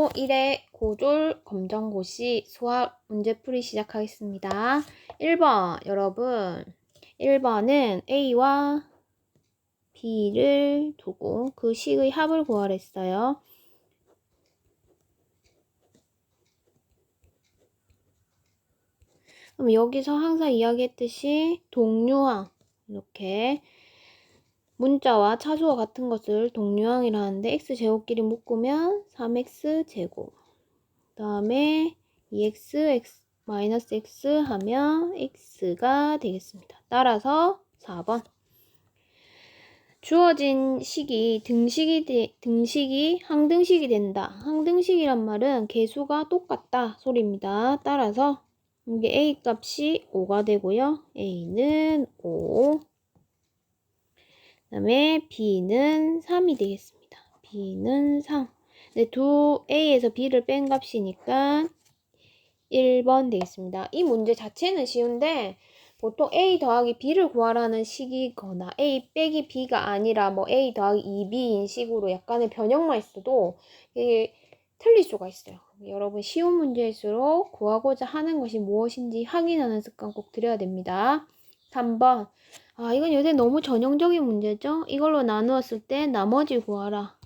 1회 고졸 검정고시 수학 문제풀이 시작하겠습니다. 1번 여러분 1번은 A와 B를 두고 그 식의 합을 구하라 했어요. 그럼 여기서 항상 이야기했듯이 동류항 이렇게 문자와 차수와 같은 것을 동류항이라 하는데 x제곱끼리 묶으면 3x제곱 그 다음에 2x 마이너스 x 하면 x가 되겠습니다. 따라서 4번 주어진 식이 등식이 항등식이 된다. 항등식이란 말은 개수가 똑같다 소리입니다. 따라서 이게 a 값이 5가 되고요. a는 5 그 다음에 b는 3이 되겠습니다. b는 3 네, A에서 B를 뺀 값이니까 1번 되겠습니다. 이 문제 자체는 쉬운데 보통 A 더하기 B를 구하라는 식이거나 A 빼기 B가 아니라 뭐 A 더하기 2B인 식으로 약간의 변형만 있어도 이게 틀릴 수가 있어요. 여러분 쉬운 문제일수록 구하고자 하는 것이 무엇인지 확인하는 습관 꼭 들여야 됩니다. 3번 이건 요새 너무 전형적인 문제죠. 이걸로 나누었을 때 나머지 구하라.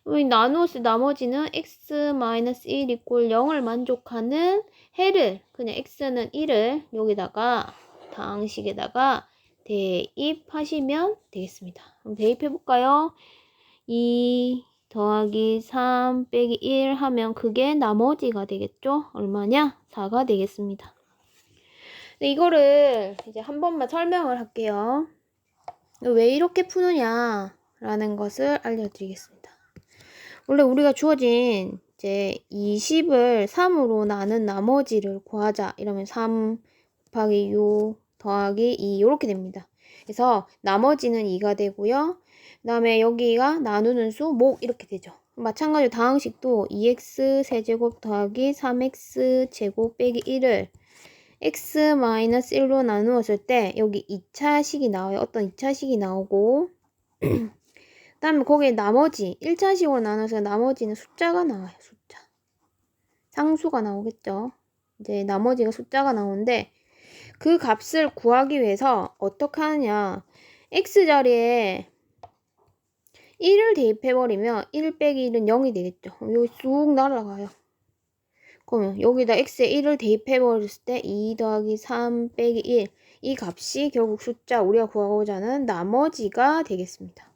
나누었을 나머지는 x-1 이꼴 0을 만족하는 해를 그냥 x는 1을 여기다가 다항식에다가 대입하시면 되겠습니다. 그럼 대입해볼까요? 2 더하기 3 빼기 1 하면 그게 나머지가 되겠죠? 얼마냐? 4가 되겠습니다. 이거를 이제 한 번만 설명을 할게요. 왜 이렇게 푸느냐 라는 것을 알려드리겠습니다. 원래 우리가 주어진 이제 20을 3으로 나눈 나머지를 구하자 이러면 3 곱하기 6 더하기 2 이렇게 됩니다. 그래서 나머지는 2가 되고요. 그 다음에 여기가 나누는 수, 목 이렇게 되죠. 마찬가지로 다항식도 2x 세제곱 더하기 3x 제곱 빼기 1을 x-1로 나누었을 때 여기 2차식이 나와요. 어떤 2차식이 나오고 그 다음에 거기에 나머지 1차식으로 나눠서 나머지는 숫자가 나와요. 숫자 상수가 나오겠죠. 이제 나머지가 숫자가 나오는데 그 값을 구하기 위해서 어떻게 하느냐, x자리에 1을 대입해버리면 1 빼기 1은 0이 되겠죠. 여기 쑥 날아가요. 그러면 여기다 x에 1을 대입해버렸을 때 2 더하기 3 빼기 1 이 값이 결국 숫자 우리가 구하고자 하는 나머지가 되겠습니다.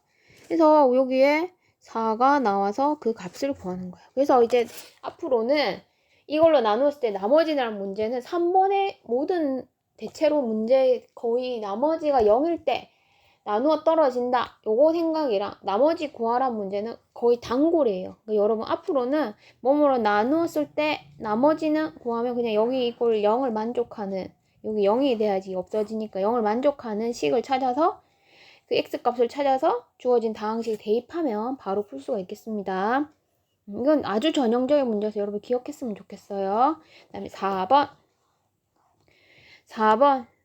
그래서 여기에 4가 나와서 그 값을 구하는 거예요. 그래서 이제 앞으로는 이걸로 나누었을 때 나머지라는 문제는 3번의 모든 대체로 문제 거의 나머지가 0일 때 나누어 떨어진다 요거 생각이랑 나머지 구하란 문제는 거의 단골이에요. 그러니까 여러분 앞으로는 뭐뭐로 나누었을 때 나머지는 구하면 그냥 여기 이꼴 0을 만족하는, 여기 0이 돼야지 없어지니까 0을 만족하는 식을 찾아서 그 x값을 찾아서 주어진 다항식 대입하면 바로 풀 수가 있겠습니다. 이건 아주 전형적인 문제여서 여러분 기억했으면 좋겠어요. 그 다음에 4번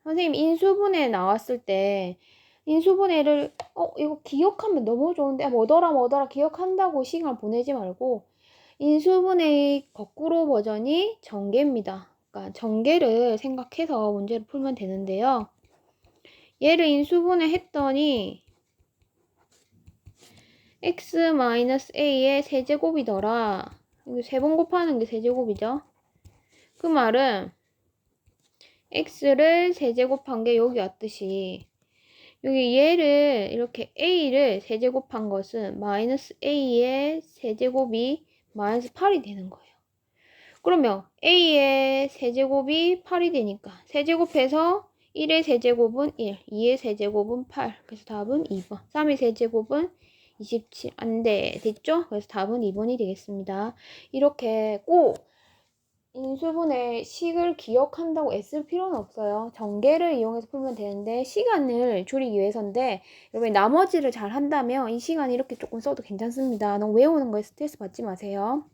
선생님 인수분해 나왔을 때 인수분해를 이거 기억하면 너무 좋은데 뭐더라 기억한다고 시간 보내지 말고 인수분해의 거꾸로 버전이 전개입니다. 그러니까 전개를 생각해서 문제를 풀면 되는데요. 얘를 인수분해 했더니 x-a의 세제곱이더라. 이거 3번 곱하는 게 세제곱이죠. 그 말은 x를 세제곱한 게 여기 왔듯이 여기 얘를 이렇게 a를 세제곱한 것은 마이너스 a의 세제곱이 마이너스 8이 되는 거예요. 그러면 a의 세제곱이 8이 되니까 세제곱해서 1의 세제곱은 1, 2의 세제곱은 8. 그래서 답은 2번. 3의 세제곱은 27. 안 돼. 됐죠? 그래서 답은 2번이 되겠습니다. 이렇게 꼭 인수분해 식을 기억한다고 애쓸 필요는 없어요. 전개를 이용해서 풀면 되는데 시간을 줄이기 위해서인데 여러분 나머지를 잘 한다면 이 시간 이렇게 조금 써도 괜찮습니다. 너무 외우는 거에 스트레스 받지 마세요.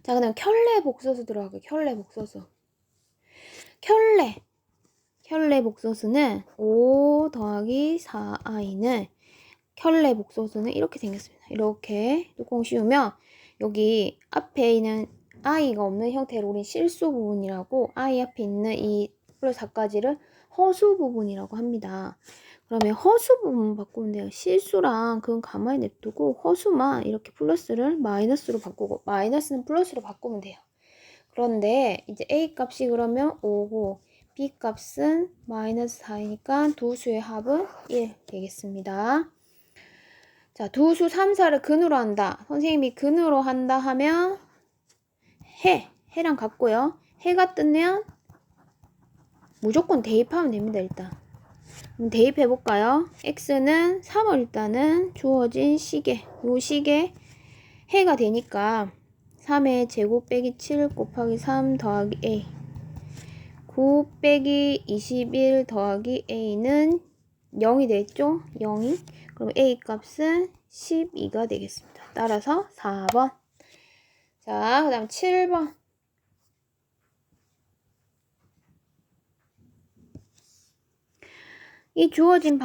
자, 그다음 켤레 복소수 들어가고요. 켤레 복소수. 켤레 복소수는 5 더하기 4i는 켤레 복소수는 이렇게 생겼습니다. 이렇게 뚜껑 씌우면 여기 앞에 있는 i가 없는 형태를 우린 실수 부분이라고, i 앞에 있는 이 플러스 4까지를 허수 부분이라고 합니다. 그러면 허수 부분 바꾸면 돼요. 실수랑 그건 가만히 냅두고 허수만 이렇게 플러스를 마이너스로 바꾸고 마이너스는 플러스로 바꾸면 돼요. 그런데 이제 a 값이 그러면 5고 b 값은 마이너스 4이니까 두 수의 합은 1 되겠습니다. 자, 두 수 3, 4를 근으로 한다. 선생님이 근으로 한다 하면 해랑 같고요. 해가 뜨면 무조건 대입하면 됩니다. 일단 대입해 볼까요? x는 3을 일단은 주어진 시계, 요 시계 해가 되니까 3의 제곱 빼기 7 곱하기 3 더하기 a, 9 빼기 21 더하기 a는 0이 되겠죠? 0이. 그럼 a 값은 12가 되겠습니다. 따라서 4번. 자, 그 다음 7번. 이 주어진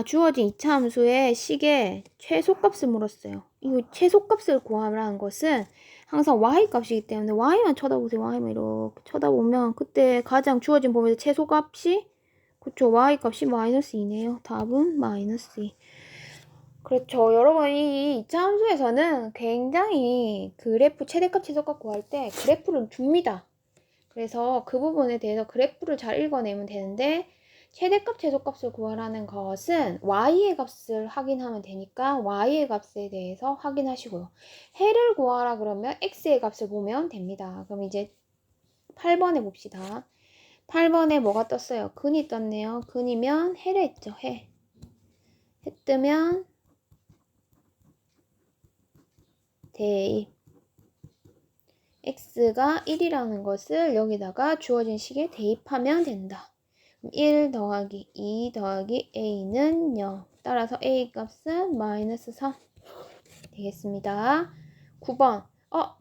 주어진 2차 함수의 식의 최소값을 물었어요. 이 최소값을 구하라는 것은 항상 y값이기 때문에 y만 쳐다보세요. y만 이렇게 쳐다보면 그때 가장 주어진 범위에서 최소값이, 그쵸, y값이 마이너스 2네요. 답은 마이너스 2. 그렇죠. 여러분, 이 2차 함수에서는 굉장히 그래프, 최대값, 최소값 구할 때 그래프를 줍니다. 그래서 그 부분에 대해서 그래프를 잘 읽어내면 되는데, 최대값, 최소값을 구하라는 것은 y의 값을 확인하면 되니까 y의 값에 대해서 확인하시고요. 해를 구하라 그러면 x의 값을 보면 됩니다. 그럼 이제 8번에 봅시다. 8번에 뭐가 떴어요? 근이 떴네요. 근이면 해를 했죠. 해 뜨면 대입 x가 1이라는 것을 여기다가 주어진 식에 대입하면 된다. 1 더하기 2 더하기 a는 0. 따라서 a 값은 마이너스 3 되겠습니다. 9번.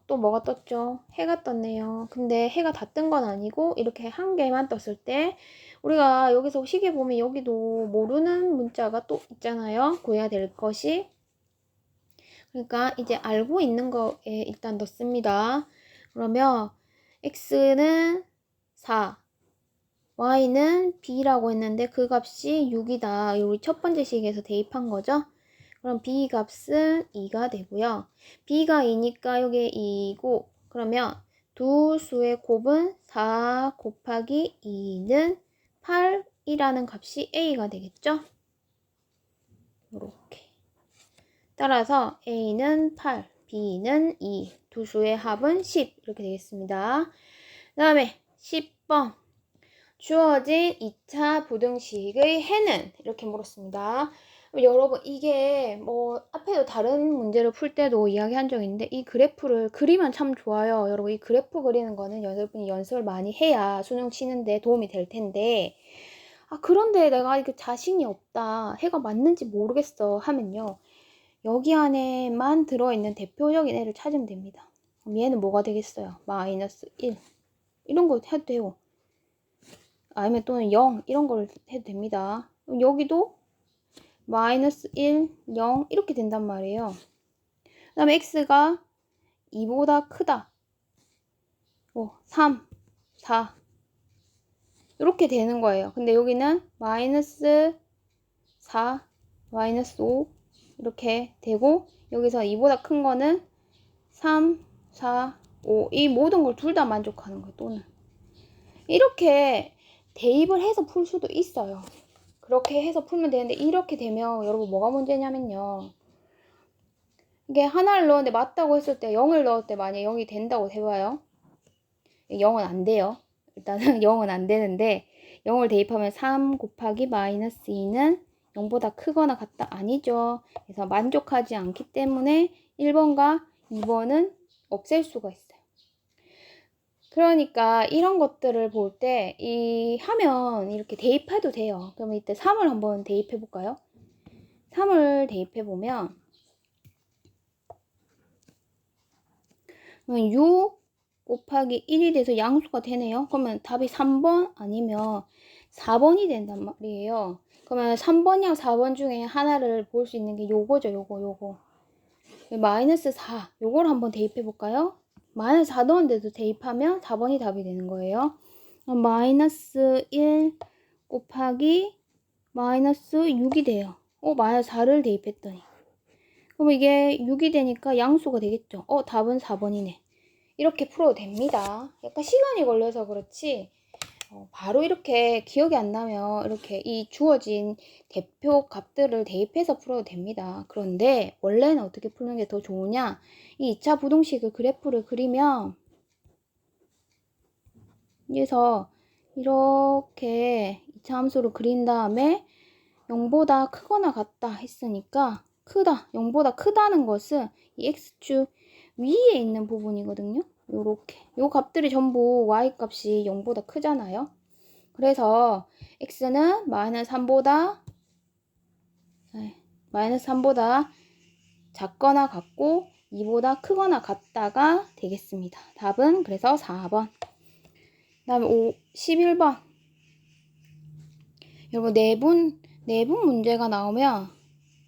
또 뭐가 떴죠? 해가 떴네요. 근데 해가 다 뜬 건 아니고 이렇게 한 개만 떴을 때 우리가 여기서 시계 보면 여기도 모르는 문자가 또 있잖아요. 구해야 될 것이. 그러니까 이제 알고 있는 거에 일단 넣습니다. 그러면 x는 4, y는 b라고 했는데 그 값이 6이다. 우리 첫 번째 식에서 대입한 거죠. 그럼 b 값은 2가 되고요. b가 2니까 여기 2고, 그러면 두 수의 곱은 4 곱하기 2는 8이라는 값이 a가 되겠죠. 이렇게. 따라서 a는 8, b는 2, 두 수의 합은 10 이렇게 되겠습니다. 그 다음에 10번. 주어진 2차 부등식의 해는 이렇게 물었습니다. 여러분, 이게 뭐 앞에도 다른 문제를 풀 때도 이야기한 적이 있는데 이 그래프를 그리면 참 좋아요. 여러분, 이 그래프 그리는 거는 여러분이 연습을 많이 해야 수능 치는데 도움이 될 텐데, 그런데 내가 이거 자신이 없다, 해가 맞는지 모르겠어 하면요, 여기 안에만 들어있는 대표적인 애를 찾으면 됩니다. 그럼 얘는 뭐가 되겠어요? 마이너스 1 이런 거 해도 돼요. 아니면 또는 0 이런 걸 해도 됩니다. 그럼 여기도 마이너스 1, 0 이렇게 된단 말이에요. 그 다음에 x가 2보다 크다. 3, 4 이렇게 되는 거예요. 근데 여기는 마이너스 4, 마이너스 5 이렇게 되고, 여기서 2보다 큰 거는 3, 4, 5 이 모든 걸 둘 다 만족하는 거예요. 또는 이렇게 대입을 해서 풀 수도 있어요. 그렇게 해서 풀면 되는데 이렇게 되면 여러분 뭐가 문제냐면요, 이게 하나를 넣었는데 맞다고 했을 때 0을 넣을 때 만약에 0이 된다고 해봐요. 0은 안 돼요. 일단은 0은 안 되는데 0을 대입하면 3 곱하기 마이너스 2는 0보다 크거나 같다? 아니죠. 그래서 만족하지 않기 때문에 1번과 2번은 없앨 수가 있어요. 그러니까 이런 것들을 볼 때 하면 이렇게 대입해도 돼요. 그러면 이때 3을 한번 대입해 볼까요? 3을 대입해 보면 6 곱하기 1이 돼서 양수가 되네요. 그러면 답이 3번 아니면 4번이 된단 말이에요. 그러면 3번이랑 4번 중에 하나를 볼 수 있는 게 요거죠. 요거. 마이너스 4 요걸 한번 대입해 볼까요? 마이너스 4 넣었는데도 대입하면 4번이 답이 되는 거예요. 마이너스 1 곱하기 마이너스 6이 돼요. 마이너스 4를 대입했더니. 그럼 이게 6이 되니까 양수가 되겠죠. 답은 4번이네. 이렇게 풀어도 됩니다. 약간 시간이 걸려서 그렇지 바로 이렇게 기억이 안 나면 이렇게 이 주어진 대표 값들을 대입해서 풀어도 됩니다. 그런데 원래는 어떻게 푸는 게 더 좋으냐? 이 2차 부동식을 그래프를 그리면 그래서 이렇게 2차 함수를 그린 다음에 0보다 크거나 같다 했으니까 크다, 0보다 크다는 것은 이 x축 위에 있는 부분이거든요. 요렇게 요 값들이 전부 y값이 0보다 크잖아요. 그래서 x는 마이너스 3보다 작거나 같고 2보다 크거나 같다가 되겠습니다. 답은 그래서 4번. 그 다음에 11번. 여러분 내분 문제가 나오면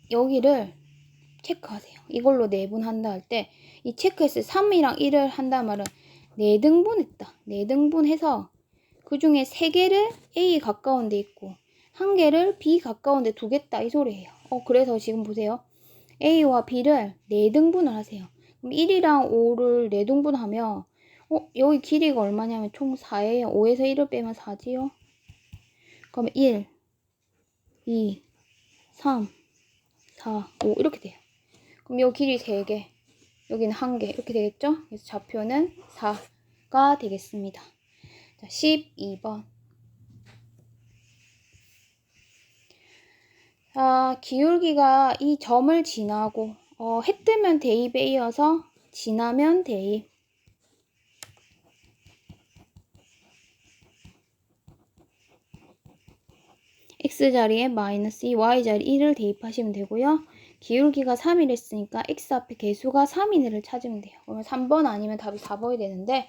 여기를 체크하세요. 이걸로 내분한다 할 때 이 체크했을 3이랑 1을 한다는 말은 4등분했다. 4등분해서 그 중에 3개를 A 가까운 데 있고 1개를 B 가까운 데 두겠다 이 소리예요. 그래서 지금 보세요. A와 B를 4등분을 하세요. 그럼 1이랑 5를 4등분하면 여기 길이가 얼마냐면 총 4예요. 5에서 1을 빼면 4지요. 그러면 1, 2, 3, 4, 5 이렇게 돼요. 그럼 요 길이 3개, 여기는 1개 이렇게 되겠죠? 그래서 좌표는 4가 되겠습니다. 자, 12번. 기울기가 이 점을 지나고 해 뜨면 대입에 이어서 지나면 대입. x자리에 마이너스 2, y자리 1을 대입하시면 되고요. 기울기가 3일 했으니까 x 앞에 개수가 3인을 찾으면 돼요. 그러면 3번 아니면 답이 4번이 되는데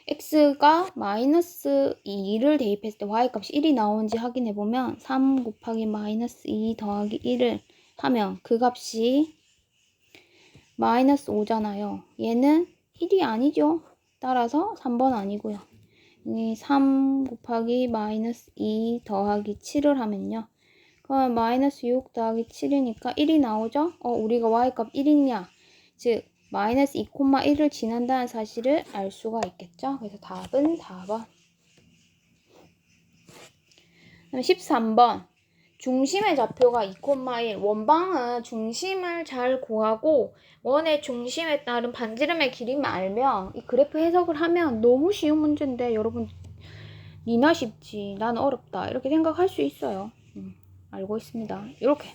x가 마이너스 2를 대입했을 때 y값이 1이 나오는지 확인해보면 3 곱하기 마이너스 2 더하기 1을 하면 그 값이 마이너스 5잖아요. 얘는 1이 아니죠. 따라서 3번 아니고요. 3 곱하기 마이너스 2 더하기 7을 하면요. 그러면 마이너스 6 더하기 7이니까 1이 나오죠? 우리가 y값 1이냐? 즉 마이너스 2,1을 지난다는 사실을 알 수가 있겠죠? 그래서 답은 4번. 그다음에 13번. 중심의 좌표가 2,1. 원방은 중심을 잘 구하고 원의 중심에 따른 반지름의 길이만 알면 이 그래프 해석을 하면 너무 쉬운 문제인데 여러분 니나 쉽지 난 어렵다 이렇게 생각할 수 있어요. 알고 있습니다. 이렇게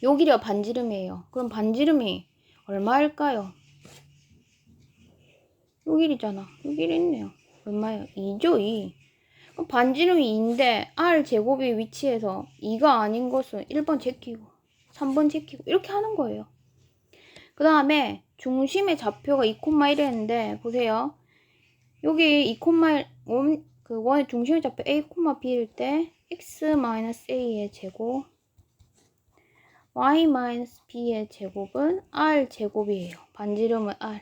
요 길이가 반지름이에요. 그럼 반지름이 얼마일까요? 요 길이잖아. 요 길이 있네요. 얼마예요? 2죠, 2. 그럼 반지름이 2인데 r 제곱의 위치에서 2가 아닌 것은 1번 제끼고 3번 제끼고 이렇게 하는 거예요. 그 다음에 중심의 좌표가 2,1 했는데 보세요. 여기 2,1 그 원의 중심의 좌표 a, b일 때 x-a의 제곱 y-b의 제곱은 r 제곱이에요. 반지름은 r.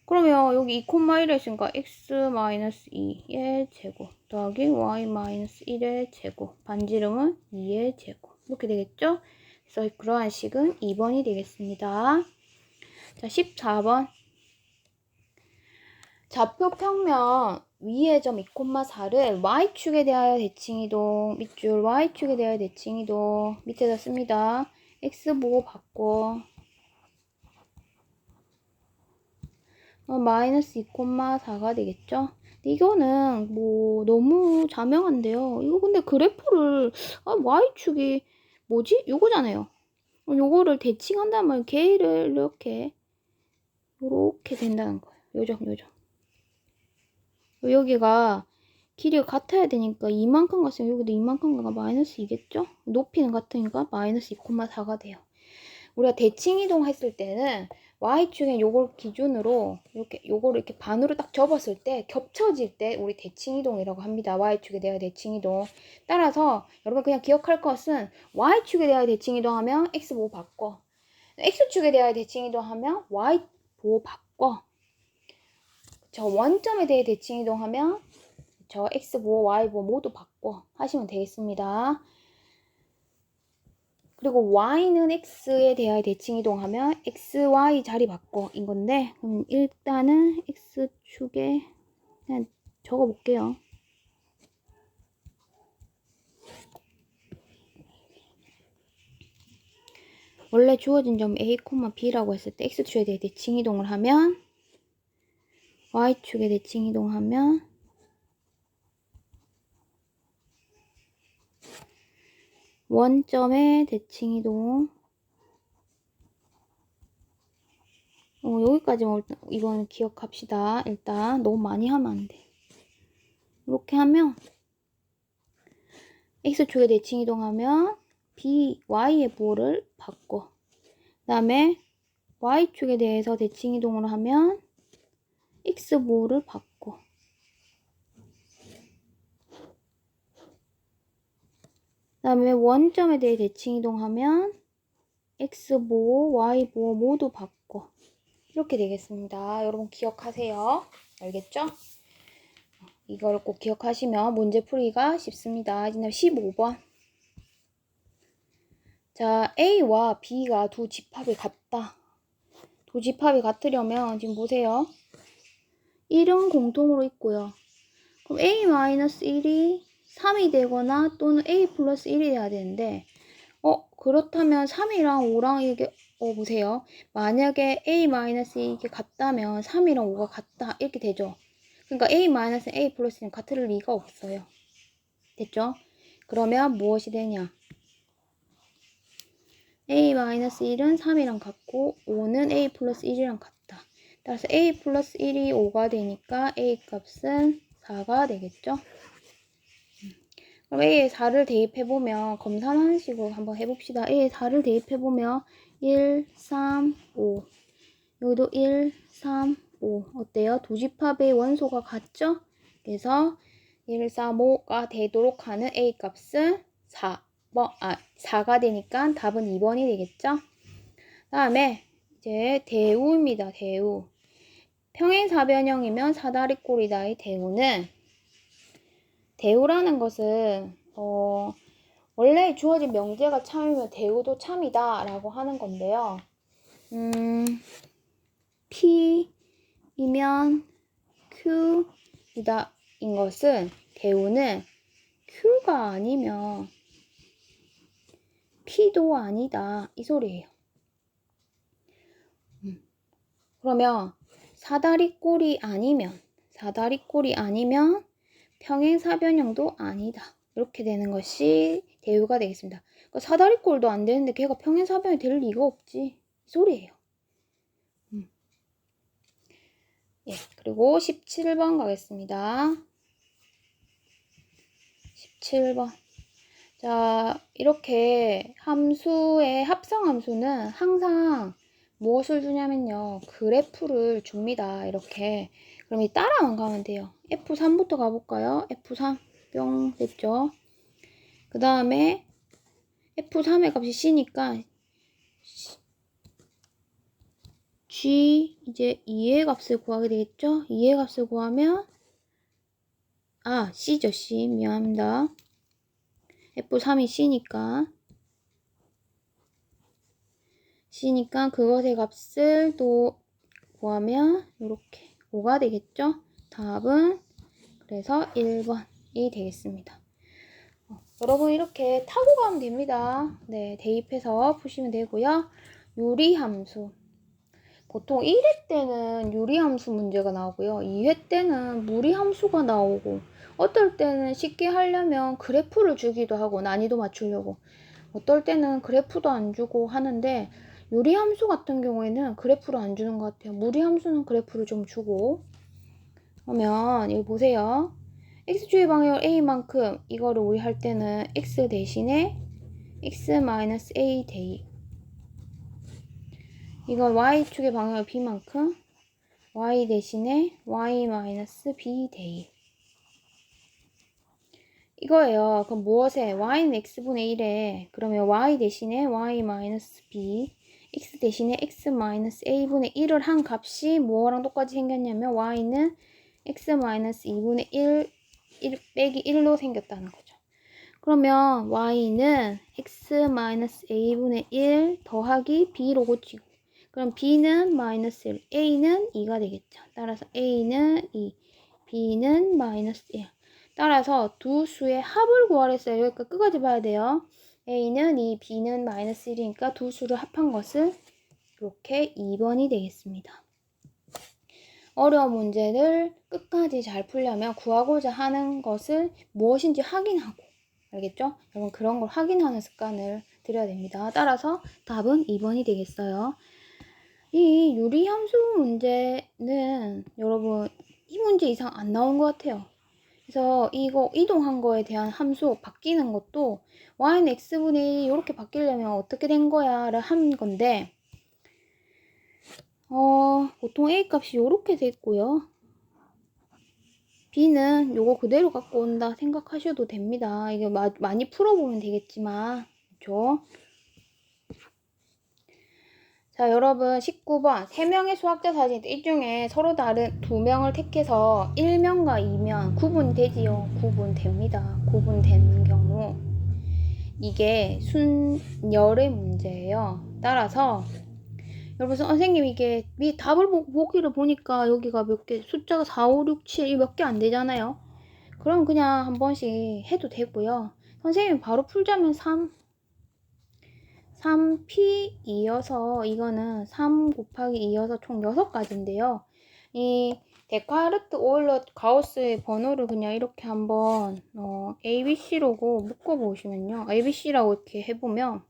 그러면 여기 2,1에 있으니까 x-2의 제곱 더하기 y-1의 제곱 반지름은 2의 제곱 이렇게 되겠죠? 그래서 그러한 식은 2번이 되겠습니다. 자, 14번. 좌표 평면 위의 점 2,4를 y축에 대하여 대칭이동 밑줄 y축에 대하여 대칭이동 밑에다 씁니다. x 보고 받고 마이너스 2,4가 되겠죠? 이거는 뭐 너무 자명한데요. 이거 근데 그래프를 y축이 뭐지? 요거잖아요. 요거를 대칭한다면 걔를 이렇게 된다는 거예요. 요정. 여기가 길이가 같아야 되니까 이만큼 갔으면 여기도 이만큼 가가 마이너스 2겠죠? 높이는 같으니까 마이너스 2,4가 돼요. 우리가 대칭 이동했을 때는 y축에 요걸 기준으로 요거를 이렇게 반으로 딱 접었을 때 겹쳐질 때 우리 대칭 이동이라고 합니다. y축에 대하여 대칭 이동. 따라서 여러분 그냥 기억할 것은 y축에 대하여 대칭 이동하면 x보호 바꿔. x축에 대하여 대칭 이동하면 y보호 바꿔. 저 원점에 대해 대칭 이동하면 저 x보호, y보호 모두 바꿔 하시면 되겠습니다. 그리고 y는 x에 대하여 대칭 이동하면 x, y 자리 바꿔 인 건데 그럼 일단은 x축에 그냥 적어 볼게요. 원래 주어진 점 a, b라고 했을 때 x축에 대해 대칭 이동을 하면 y축에 대칭 이동하면 원점에 대칭 이동 여기까지만 이거는 기억합시다. 일단 너무 많이 하면 안 돼. 이렇게 하면 x축에 대칭 이동하면 b, y의 보호를 바꿔. 그 다음에 y축에 대해서 대칭 이동을 하면 x 보호를 바꿔. 그 다음에 원점에 대해 대칭 이동하면 x 보호, y 보호 모두 바꿔. 이렇게 되겠습니다. 여러분 기억하세요. 알겠죠? 이걸 꼭 기억하시면 문제 풀이가 쉽습니다. 이제 15번. 자, A와 B가 두 집합이 같다. 두 집합이 같으려면 지금 보세요. 1은 공통으로 있고요. 그럼 A-1이 3이 되거나 또는 A 플러스 1이 돼야 되는데 그렇다면 3이랑 5랑 이게 보세요. 만약에 A-2 이게 같다면 3이랑 5가 같다 이렇게 되죠. 그러니까 A-A 플러스는 같을 리가 없어요. 됐죠? 그러면 무엇이 되냐? A-1은 3이랑 같고 5는 A 플러스 1이랑 같다. 따라서 A 플러스 1이 5가 되니까 A 값은 4가 되겠죠? 그럼 A에 4를 대입해보면 검산하는 식으로 한번 해봅시다. A에 4를 대입해보면 1, 3, 5 여기도 1, 3, 5 어때요? 두 집합의 원소가 같죠? 그래서 1, 3, 5가 되도록 하는 A 값은 4가 되니까 답은 2번이 되겠죠? 다음에 이제 대우입니다. 대우. 평행사변형이면 사다리꼴이다의 대우는 대우라는 것은 원래 주어진 명제가 참이면 대우도 참이다 라고 하는 건데요. P이면 Q이다 인 것은 대우는 Q가 아니면 P도 아니다 이 소리예요. 그러면 사다리꼴이 아니면 평행사변형도 아니다. 이렇게 되는 것이 대우가 되겠습니다. 그러니까 사다리꼴도 안 되는데 걔가 평행사변이 될 리가 없지. 이 소리예요. 예, 그리고 17번 가겠습니다. 17번. 자, 이렇게 함수의 합성함수는 항상 무엇을 주냐면요. 그래프를 줍니다. 이렇게. 그럼 이 따라만 가면 돼요. F3부터 가볼까요? F3. 뿅. 됐죠? 그 다음에 F3의 값이 C니까 G 이제 2의 값을 구하게 되겠죠? 2의 값을 구하면 C죠. C. 미안합니다. F3이 C니까 그것의 값을 또 구하면 이렇게 5가 되겠죠? 답은 그래서 1번이 되겠습니다. 여러분 이렇게 타고 가면 됩니다. 네, 대입해서 푸시면 되고요. 유리함수. 보통 1회 때는 유리함수 문제가 나오고요. 2회 때는 무리함수가 나오고 어떨 때는 쉽게 하려면 그래프를 주기도 하고 난이도 맞추려고 어떨 때는 그래프도 안 주고 하는데 유리함수 같은 경우에는 그래프를 안 주는 것 같아요. 무리함수는 그래프를 좀 주고 그러면 여기 보세요. x축의 방향 a만큼 이거를 우리 할 때는 x 대신에 x-a 대입 이건 y축의 방향이 b만큼 y 대신에 y-b 대1 이거예요. 그럼 무엇에? y는 x분의 1에 그러면 y 대신에 y-b x 대신에 x-a분의 1을 한 값이 뭐랑 똑같이 생겼냐면 y는 x-2분의 1 빼기 1로 생겼다는 거죠. 그러면 y는 x-a분의 1 더하기 b로 고치고 그럼 b는 마이너스 1, a는 2가 되겠죠. 따라서 a는 2, b는 마이너스 1. 따라서 두 수의 합을 구하랬어요. 여기까지 끝까지 봐야 돼요. a는 2, b는 마이너스 1이니까 두 수를 합한 것은 이렇게 2번이 되겠습니다. 어려운 문제를 끝까지 잘 풀려면 구하고자 하는 것을 무엇인지 확인하고 알겠죠? 여러분 그런 걸 확인하는 습관을 들여야 됩니다. 따라서 답은 2번이 되겠어요. 이 유리함수 문제는 여러분 이 문제 이상 안 나온 것 같아요. 그래서 이거 이동한 거에 대한 함수 바뀌는 것도 y는 x분의 1이 이렇게 바뀌려면 어떻게 된 거야 를 한 건데 보통 a 값이 이렇게 돼 있고요. b는 요거 그대로 갖고 온다 생각하셔도 됩니다. 이게 많이 풀어보면 되겠지만 그렇죠? 자 여러분 19번 3명의 수학자 사진인데 이 중에 서로 다른 2명을 택해서 1면과 2면 구분되지요. 구분됩니다. 구분되는 경우 이게 순열의 문제예요. 따라서 여러분 선생님 이게 답을 보기를 보니까 여기가 몇 개 숫자가 4, 5, 6, 7 이 몇 개 안 되잖아요. 그럼 그냥 한 번씩 해도 되고요. 선생님 바로 풀자면 3p 이어서 이거는 3 곱하기 2여서 총 6가지인데요. 이 데카르트, 오일러, 가우스의 번호를 그냥 이렇게 한번 ABC라고 묶어보시면요. ABC라고 이렇게 해보면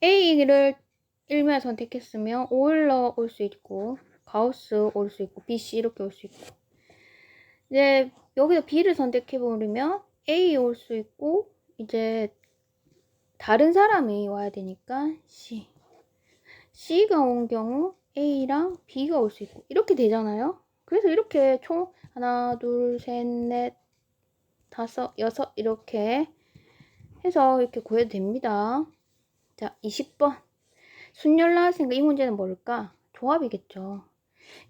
A를 1면 선택했으면 오일러 올 수 있고 가우스 올 수 있고 BC 이렇게 올 수 있고 이제 여기서 B를 선택해버리면 A 올 수 있고 이제 다른 사람이 와야 되니까 C가 온 경우 A랑 B가 올 수 있고 이렇게 되잖아요. 그래서 이렇게 총 하나, 둘, 셋, 넷, 다섯, 여섯 이렇게 해서 이렇게 구해도 됩니다. 자, 20번. 순열 나왔으니까 이 문제는 뭘까? 조합이겠죠.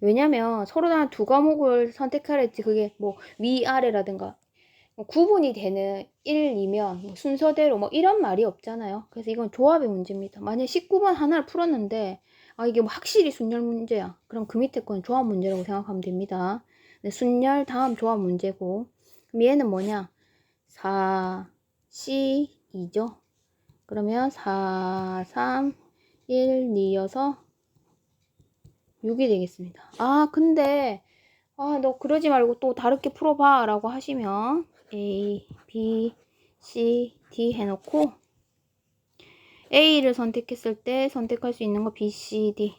왜냐면 서로 다른 두 과목을 선택하라 했지 그게 뭐 위아래라든가 구분이 되는 1, 2면 뭐 순서대로 뭐 이런 말이 없잖아요. 그래서 이건 조합의 문제입니다. 만약 19번 하나를 풀었는데 이게 뭐 확실히 순열 문제야. 그럼 그 밑에 건 조합 문제라고 생각하면 됩니다. 근데 순열 다음 조합 문제고 그럼 얘는 뭐냐? 4, C, 2죠. 그러면 4, 3, 1, 2여서 6이 되겠습니다. 근데 너 그러지 말고 또 다르게 풀어봐 라고 하시면 A, B, C, D 해놓고 A를 선택했을 때 선택할 수 있는 거 B, C, D.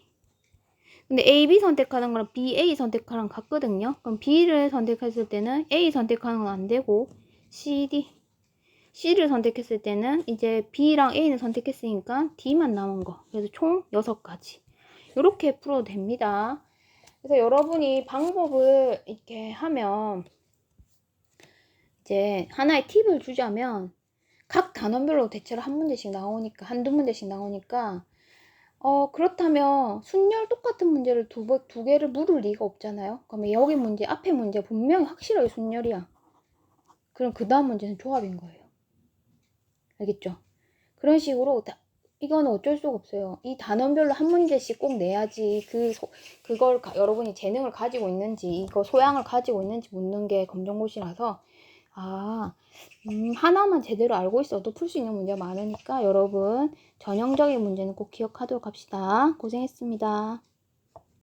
근데 A, B 선택하는 거랑 B, A 선택하는 거 같거든요. 그럼 B를 선택했을 때는 A 선택하는 건 안 되고 C, D. C를 선택했을 때는 이제 B랑 A는 선택했으니까 D만 남은 거. 그래서 총 6가지. 이렇게 풀어도 됩니다. 그래서 여러분이 방법을 이렇게 하면 이제 하나의 팁을 주자면 각 단원별로 대체로 한 문제씩 나오니까 한두 문제씩 나오니까 그렇다면 순열 똑같은 문제를 두 개를 물을 리가 없잖아요. 그러면 여기 문제 앞에 문제 분명히 확실하게 순열이야. 그럼 그 다음 문제는 조합인 거예요. 알겠죠? 그런 식으로 이거는 어쩔 수가 없어요. 이 단원별로 한 문제씩 꼭 내야지 그걸 여러분이 재능을 가지고 있는지 이거 소양을 가지고 있는지 묻는 게 검정고시라서 하나만 제대로 알고 있어도 풀 수 있는 문제가 많으니까 여러분 전형적인 문제는 꼭 기억하도록 합시다. 고생했습니다.